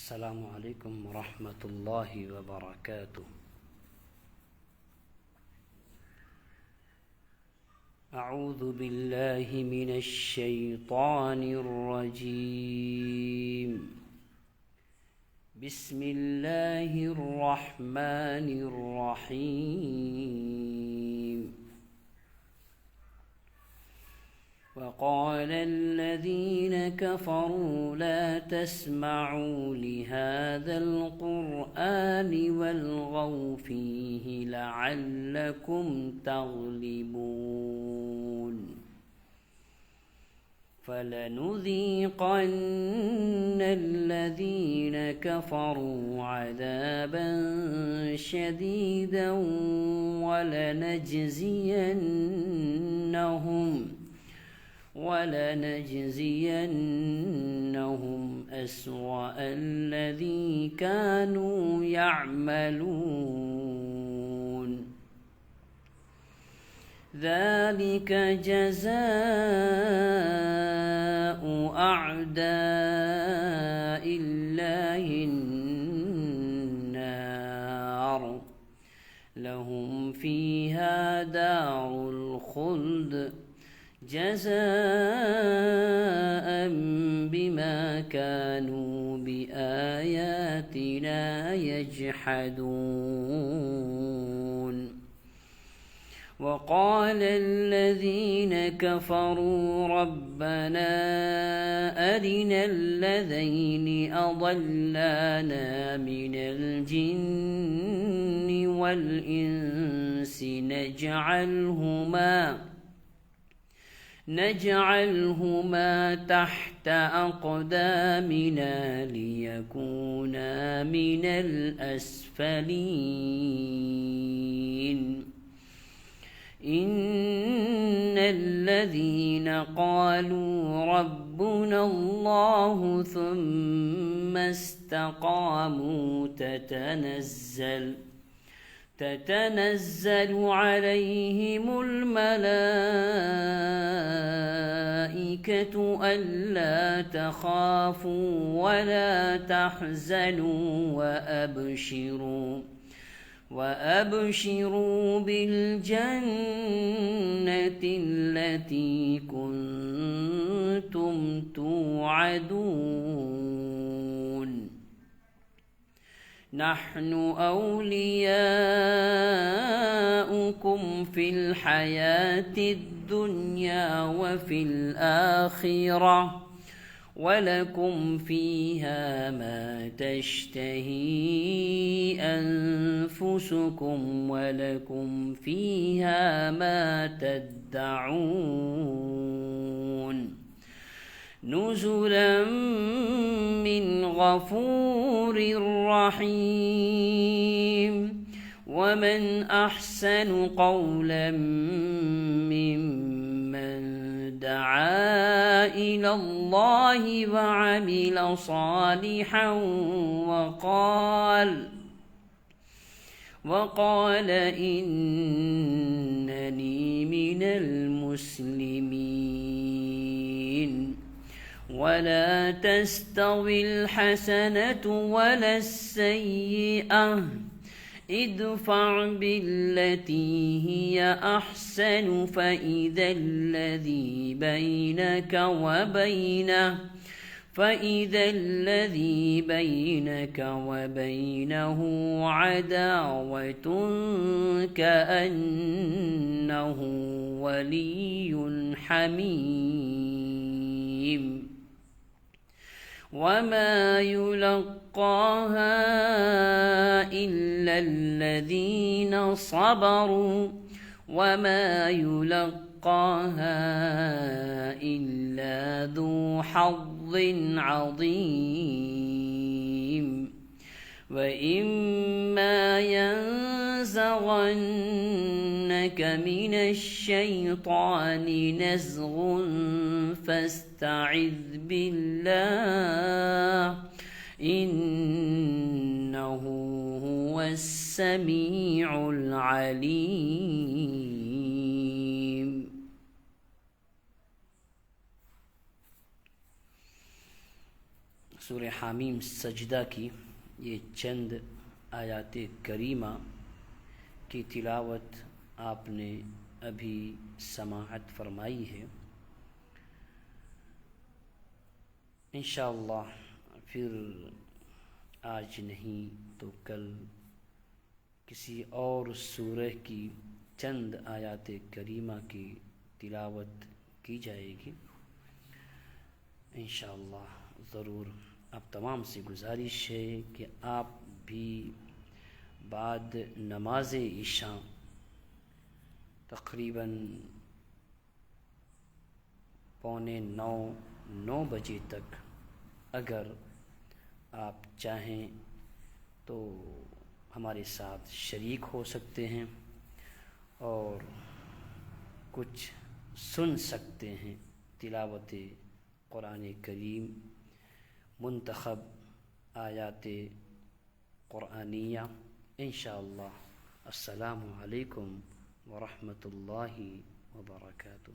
السلام عليكم ورحمة الله وبركاته. أعوذ بالله من الشيطان الرجيم. بسم الله الرحمن الرحيم. وقال الذين كفروا لا تسمعوا لهذا القرآن والغوا فيه لعلكم تغلبون. فلنذيقن الذين كفروا عذابا شديدا ولنجزينهم أسوأ الذي كانوا يعملون. ذلك جزاء أعداء الله النار لهم فيها دار الخلد جزاء بما كانوا بآياتنا يجحدون. وقال الذين كفروا ربنا أرنا الذين أضلانا من الجن والإنس نجعلهما تحت أقدامنا ليكونا من الأسفلين. إن الذين قالوا ربنا الله ثم استقاموا تتنزل عليهم الملائكة ألا تخافوا ولا تحزنوا وأبشروا بالجنة التي كنتم توعدون. نحن أولياؤكم في الحياة الدنيا وفي الآخرة ولكم فيها ما تشتهي أنفسكم ولكم فيها ما تدعون. نزلا من غفور رحيم. ومن أحسن قولا ممن دعا إلى الله وعمل صالحا وقال إنني من المسلمين. ولا تستوي الحسنة ولا السيئة ادفع بالتي هي أحسن فإذا الذي بينك وبينه عداوة كأنه ولي حميم. وما يلقاها إلا الذين صبروا وما يلقاها إلا ذو حظ عظيم. وإما ينزغنك من الشيطان نزغ فاستعذ بالله إنه هو السميع العليم. سورہ حامیم سجدہ کی یہ چند آیات کریمہ کی تلاوت آپ نے ابھی سماعت فرمائی ہے۔ انشاءاللہ پھر آج نہیں تو کل کسی اور سورہ کی چند آیات کریمہ کی تلاوت کی جائے گی انشاءاللہ ضرور۔ اب تمام سے گزارش ہے کہ آپ بھی بعد نماز عشاء تقریباً 8:45-9 بجے تک اگر آپ چاہیں تو ہمارے ساتھ شریک ہو سکتے ہیں اور کچھ سن سکتے ہیں تلاوت قرآن کریم، منتخب آیات قرآنیہ انشاءاللہ۔ السلام علیکم ورحمۃ اللہ وبرکاتہ۔